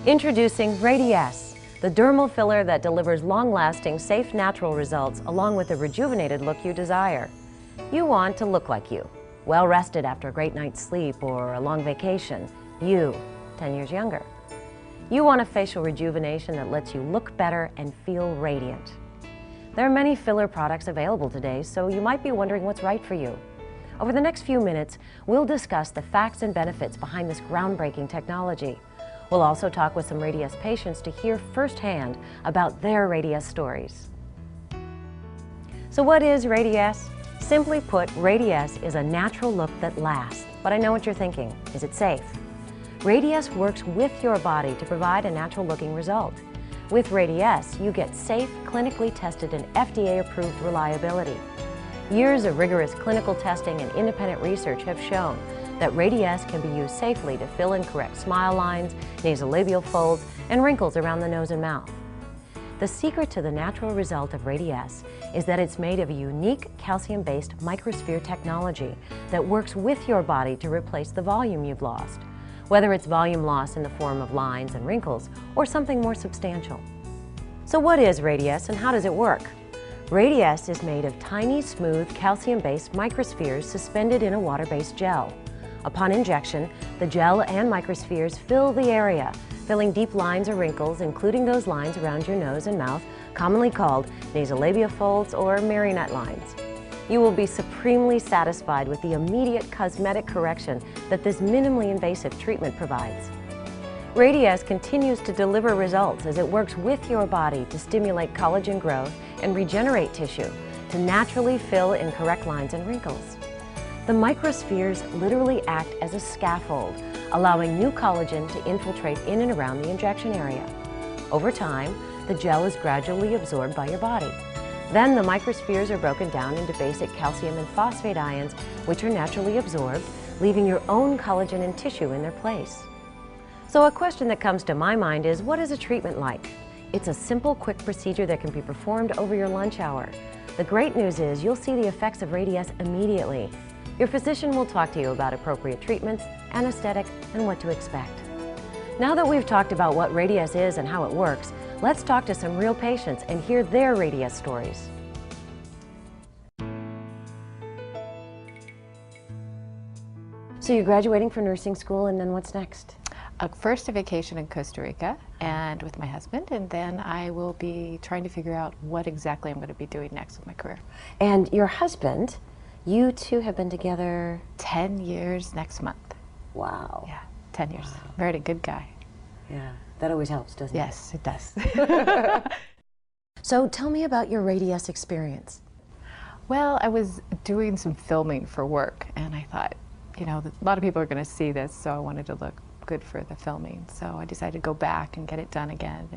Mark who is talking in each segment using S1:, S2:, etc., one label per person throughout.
S1: Introducing Radiesse, the dermal filler that delivers long-lasting, safe, natural results along with the rejuvenated look you desire. You want to look like you, well-rested after a great night's sleep or a long vacation. You, 10 years younger. You want a facial rejuvenation that lets you look better and feel radiant. There are many filler products available today, so you might be wondering what's right for you. Over the next few minutes, we'll discuss the facts and benefits behind this groundbreaking technology. We'll also talk with some Radiesse patients to hear firsthand about their Radiesse stories. So what is Radiesse? Simply put, Radiesse is a natural look that lasts. But I know what you're thinking. Is it safe? Radiesse works with your body to provide a natural-looking result. With Radiesse, you get safe, clinically tested, and FDA-approved reliability. Years of rigorous clinical testing and independent research have shown that Radiesse can be used safely to fill in correct smile lines, nasolabial folds, and wrinkles around the nose and mouth. The secret to the natural result of Radiesse is that it's made of a unique calcium-based microsphere technology that works with your body to replace the volume you've lost, whether it's volume loss in the form of lines and wrinkles or something more substantial. So what is Radiesse and how does it work? Radiesse is made of tiny, smooth, calcium-based microspheres suspended in a water-based gel. Upon injection, the gel and microspheres fill the area, filling deep lines or wrinkles, including those lines around your nose and mouth, commonly called nasolabial folds or marionette lines. You will be supremely satisfied with the immediate cosmetic correction that this minimally invasive treatment provides. Radiesse continues to deliver results as it works with your body to stimulate collagen growth and regenerate tissue to naturally fill in correct lines and wrinkles. The microspheres literally act as a scaffold, allowing new collagen to infiltrate in and around the injection area. Over time, the gel is gradually absorbed by your body. Then the microspheres are broken down into basic calcium and phosphate ions, which are naturally absorbed, leaving your own collagen and tissue in their place. So a question that comes to my mind is, what is a treatment like? It's a simple, quick procedure that can be performed over your lunch hour. The great news is you'll see the effects of Radiesse immediately. Your physician will talk to you about appropriate treatments, anesthetic, and what to expect. Now that we've talked about what Radiesse is and how it works, let's talk to some real patients and hear their Radiesse stories. So you're graduating from nursing school, and then what's next?
S2: First a vacation in Costa Rica and with my husband, and then I will be trying to figure out what exactly I'm going to be doing next with my career.
S1: And your husband, you two have been together
S2: 10 years next month.
S1: Wow.
S2: Yeah, 10 years.
S1: Wow.
S2: Married a good guy.
S1: Yeah, that always helps, doesn't it?
S2: Yes, it does.
S1: So tell me about your Radiesse experience.
S2: Well, I was doing some filming for work, and I thought, you know, a lot of people are going to see this, so I wanted to look good for the filming. So I decided to go back and get it done again,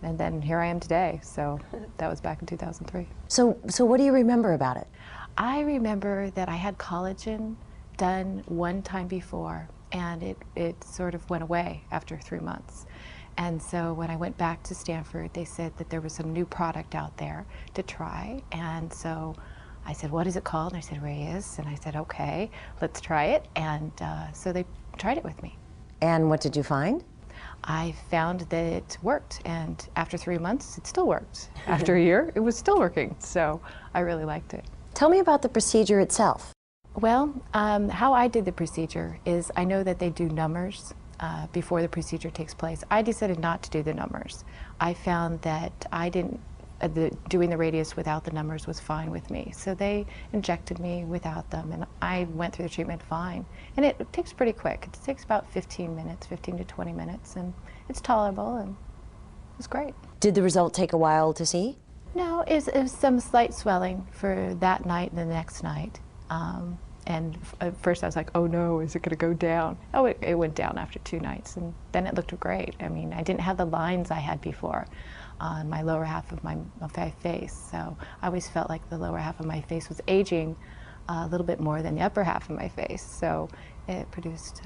S2: and then here I am today. So that was back in 2003.
S1: So what do you remember about it?
S2: I remember that I had collagen done one time before, and it sort of went away after 3 months. And so when I went back to Stanford, they said that there was a new product out there to try. And so I said, what is it called? And I said, Radiesse. And I said, okay, let's try it. And so they tried it with me.
S1: And what did you find?
S2: I found that it worked, and after 3 months, it still worked. After a year, it was still working, so I really liked it.
S1: Tell me about the procedure itself.
S2: Well, how I did the procedure is I know that they do numbers before the procedure takes place. I decided not to do the numbers. I found that doing the Radiesse without the numbers was fine with me. So they injected me without them, and I went through the treatment fine. And it takes pretty quick. It takes about 15 minutes, 15 to 20 minutes, and it's tolerable, and it was great.
S1: Did the result take a while to see?
S2: No, it was some slight swelling for that night and the next night. And at first I was like, oh no, is it going to go down? Oh, it went down after 2 nights, and then it looked great. I mean, I didn't have the lines I had before on my lower half of my face, so I always felt like the lower half of my face was aging a little bit more than the upper half of my face, so it produced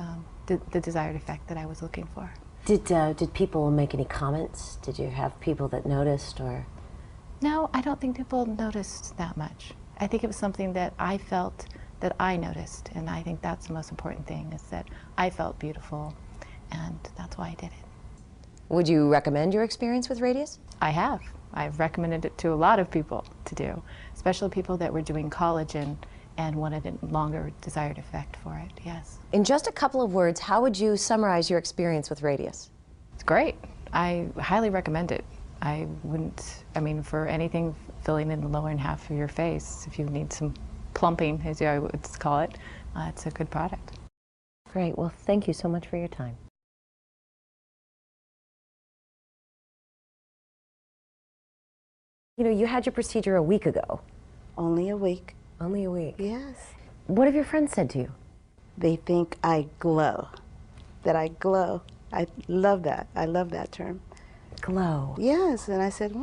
S2: the desired effect that I was looking for.
S1: Did people make any comments? Did you have people that noticed, or?
S2: No, I don't think people noticed that much. I think it was something that I felt that I noticed, and I think that's the most important thing, is that I felt beautiful, and that's why I did it.
S1: Would you recommend your experience with Radiesse?
S2: I have. I've recommended it to a lot of people to do, especially people that were doing collagen and wanted a longer desired effect for it, yes.
S1: In just a couple of words, how would you summarize your experience with Radiesse?
S2: It's great. I highly recommend it. I wouldn't, I mean, for anything filling in the lower half of your face, if you need some plumping, as I would call it, it's a good product.
S1: Great. Well, thank you so much for your time. You know, you had your procedure a week ago.
S3: Only a week.
S1: Only a week?
S3: Yes.
S1: What have your friends said to you?
S3: They think I glow, that I glow. I love that. I love that term.
S1: Glow.
S3: Yes, and I said,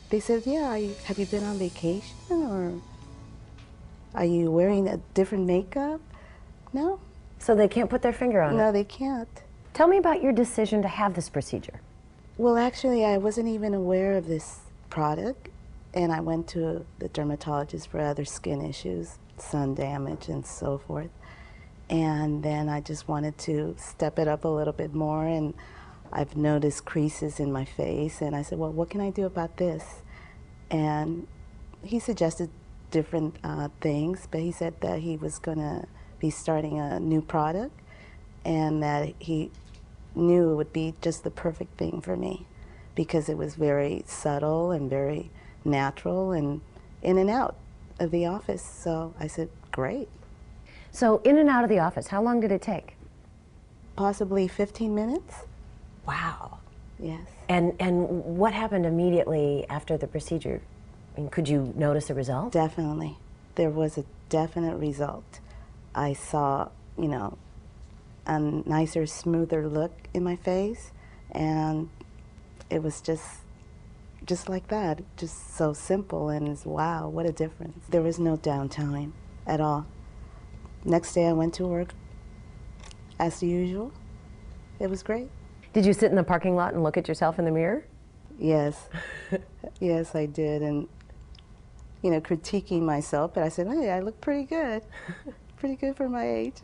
S3: They said, yeah, have you been on vacation, or are you wearing a different makeup? No.
S1: So they can't put their finger on it?
S3: No, they can't.
S1: Tell me about your decision to have this procedure.
S3: Well, actually, I wasn't even aware of this product, and I went to the dermatologist for other skin issues, sun damage and so forth. And then I just wanted to step it up a little bit more, and I've noticed creases in my face, and I said, well, what can I do about this? And he suggested different things, but he said that he was going to be starting a new product, and that he knew it would be just the perfect thing for me, because it was very subtle and very natural and in and out of the office. So I said, great.
S1: So in and out of the office, how long did it take?
S3: Possibly 15 minutes.
S1: Wow.
S3: Yes.
S1: And what happened immediately after the procedure? I mean, could you notice a result?
S3: Definitely. There was a definite result. I saw, you know, a nicer, smoother look in my face, and it was just like that, just so simple, and it's, wow, what a difference. There was no downtime at all. Next day I went to work as usual. It was great.
S1: Did you sit in the parking lot and look at yourself in the mirror?
S3: Yes. Yes, I did, and, you know, critiquing myself, but I said, hey, I look pretty good. Pretty good for my age.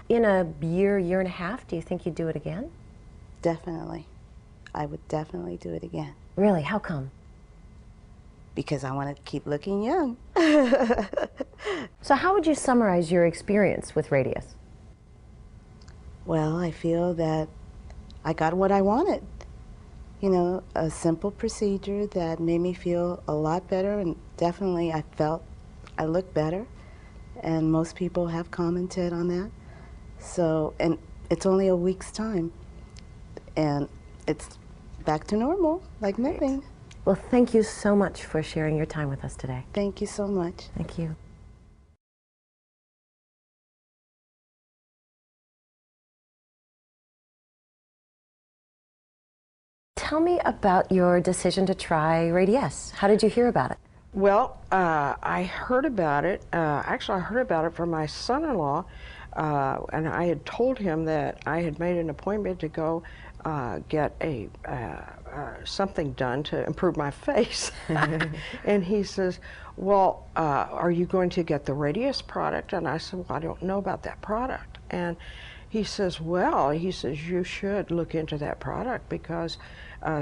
S1: In a year, year and a half, do you think you'd do it again?
S3: Definitely. I would definitely do it again.
S1: Really? How come?
S3: Because I want to keep looking young.
S1: So how would you summarize your experience with Radiesse?
S3: Well, I feel that I got what I wanted. You know, a simple procedure that made me feel a lot better, and definitely I felt I looked better, and most people have commented on that. So, and it's only a week's time, and it's back to normal, like nothing.
S1: Well, thank you so much for sharing your time with us today.
S3: Thank you so much.
S1: Thank you. Tell me about your decision to try Radiesse. How did you hear about it?
S4: Well, I heard about it. Actually, I heard about it from my son-in-law, and I had told him that I had made an appointment to go get a something done to improve my face. And he says, well, are you going to get the Radiesse product? And I said, well, I don't know about that product. And he says, well, he says, you should look into that product, because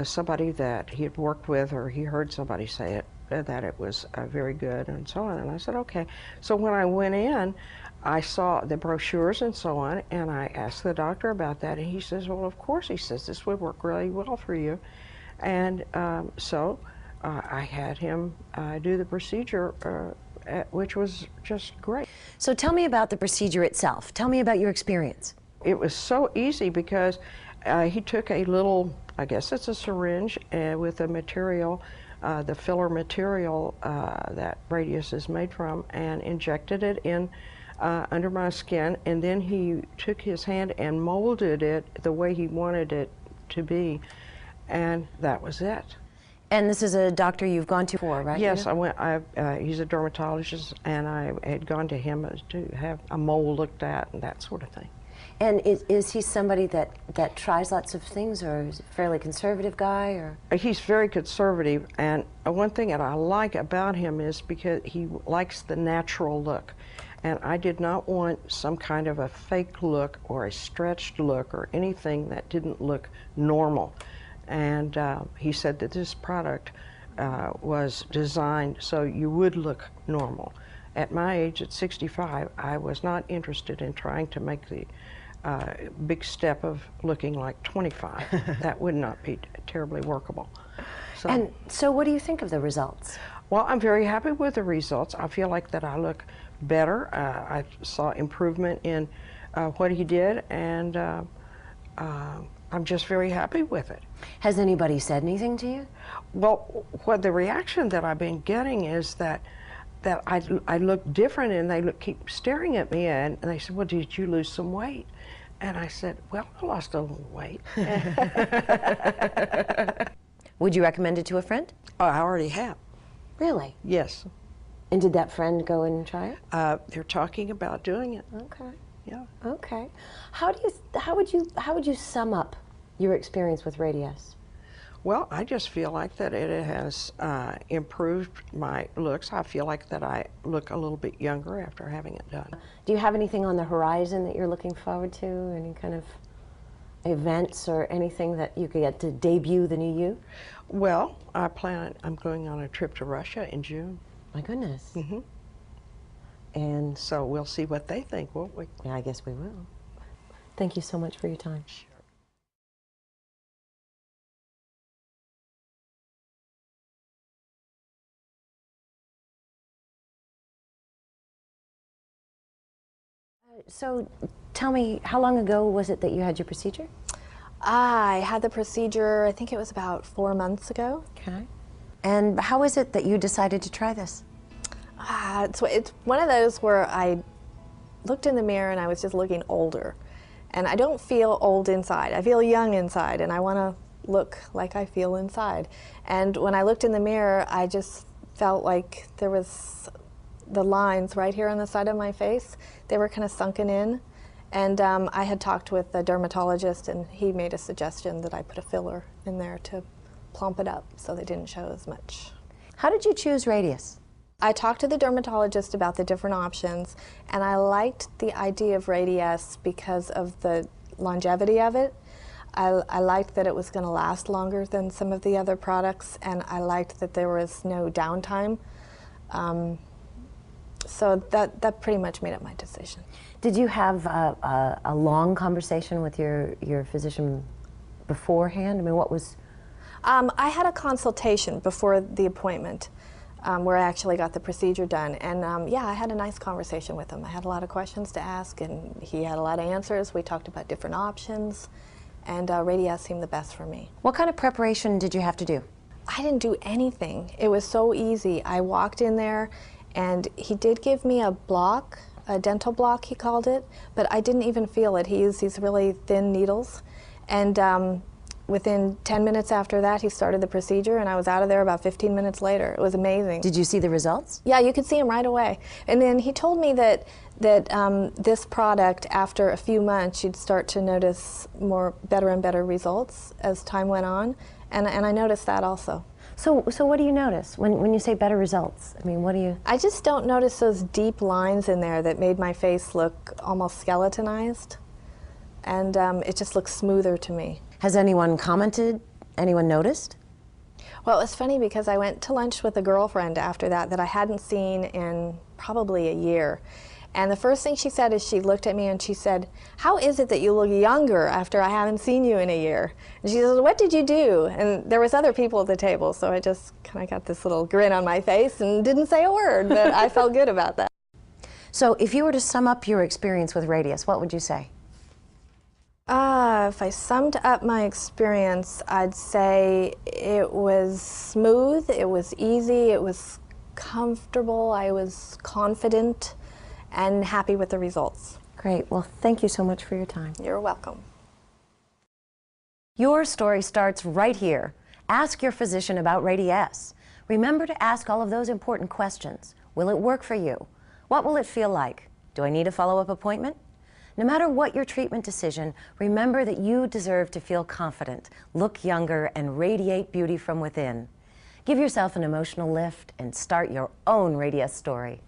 S4: somebody that he had worked with, or he heard somebody say it, that it was very good, and so on. And I said, okay. So when I went in, I saw the brochures and so on, and I asked the doctor about that, and he says, well, of course, he says, this would work really well for you. And so I had him do the procedure, which was just great.
S1: So tell me about the procedure itself. Tell me about your experience.
S4: It was so easy because he took a little, I guess it's a syringe, with a material, the filler material that Radiesse is made from, and injected it in under my skin, and then he took his hand and molded it the way he wanted it to be, and that was it.
S1: And this is a doctor you've gone to before, right?
S4: Yes, I went. He's a dermatologist, and I had gone to him to have a mole looked at and that sort of thing.
S1: And is he somebody that tries lots of things, or is he a fairly conservative guy? Or
S4: He's very conservative, and one thing that I like about him is because he likes the natural look. And I did not want some kind of a fake look or a stretched look or anything that didn't look normal. And he said that this product was designed so you would look normal. At my age, at 65, I was not interested in trying to make the big step of looking like 25. That would not be terribly workable. So,
S1: And so what do you think of the results?
S4: well, I'm very happy with the results. I feel like that I look better. I saw improvement in what he did, and I'm just very happy with it.
S1: Has anybody said anything to you?
S4: Well, what the reaction that I've been getting is that I look different, and they keep staring at me, and they said, well, did you lose some weight? And I said, well, I lost a little weight.
S1: Would you recommend it to a friend?
S4: Oh, I already have.
S1: Really?
S4: Yes.
S1: And did that friend go and try it?
S4: They're talking about doing it.
S1: Okay.
S4: Yeah.
S1: Okay. How would you sum up your experience with Radiesse?
S4: Well, I just feel like that it has improved my looks. I feel like that I look a little bit younger after having it done.
S1: Do you have anything on the horizon that you're looking forward to? Any kind of events or anything that you could get to debut the new you?
S4: Well, I'm going on a trip to Russia in June.
S1: My goodness.
S4: Mm-hmm.
S1: And
S4: So we'll see what they think, won't we?
S1: yeah, I guess we will. Thank you so much for your time. So tell me, how long ago was it that you had your procedure?
S5: I had the procedure, I think it was about 4 months ago.
S1: Okay. And how is it that you decided to try this?
S5: It's one of those where I looked in the mirror and I was just looking older. And I don't feel old inside. I feel young inside, and I want to look like I feel inside. And when I looked in the mirror, I just felt like there was the lines right here on the side of my face. They were kind of sunken in. And I had talked with a dermatologist, and he made a suggestion that I put a filler in there to plump it up so they didn't show as much.
S1: How did you choose Radiesse?
S5: I talked to the dermatologist about the different options, and I liked the idea of Radiesse because of the longevity of it. I liked that it was going to last longer than some of the other products, and I liked that there was no downtime. So that pretty much made up my decision.
S1: Did you have a long conversation with your physician beforehand? I mean, what was...
S5: I had a consultation before the appointment where I actually got the procedure done. And yeah, I had a nice conversation with him. I had a lot of questions to ask, and he had a lot of answers. We talked about different options, and Radiesse seemed the best for me.
S1: What kind of preparation did you have to do?
S5: I didn't do anything. It was so easy. I walked in there, and he did give me a block, a dental block he called it, but I didn't even feel it. He used these really thin needles, and within 10 minutes after that, he started the procedure, and I was out of there about 15 minutes later. It was amazing.
S1: Did you see the results?
S5: Yeah, you could see him right away. And then he told me that this product, after a few months, you'd start to notice better and better results as time went on, and I noticed that also.
S1: So what do you notice when you say better results? I mean, what do you...
S5: I just don't notice those deep lines in there that made my face look almost skeletonized, and it just looks smoother to me.
S1: Has anyone commented? Anyone noticed?
S5: Well, it's funny because I went to lunch with a girlfriend after that I hadn't seen in probably a year. And the first thing she said is she looked at me and she said, "How is it that you look younger after I haven't seen you in a year?" And she says, "What did you do?" And there was other people at the table, so I just kind of got this little grin on my face and didn't say a word, but I felt good about that.
S1: So if you were to sum up your experience with Radiesse, what would you say?
S5: If I summed up my experience, I'd say it was smooth, it was easy, it was comfortable, I was confident, and happy with the results.
S1: Great. Well, thank you so much for your time.
S5: You're welcome.
S1: Your story starts right here. Ask your physician about Radiesse. Remember to ask all of those important questions. Will it work for you? What will it feel like? Do I need a follow-up appointment? No matter what your treatment decision, remember that you deserve to feel confident, look younger, and radiate beauty from within. Give yourself an emotional lift and start your own Radiesse story.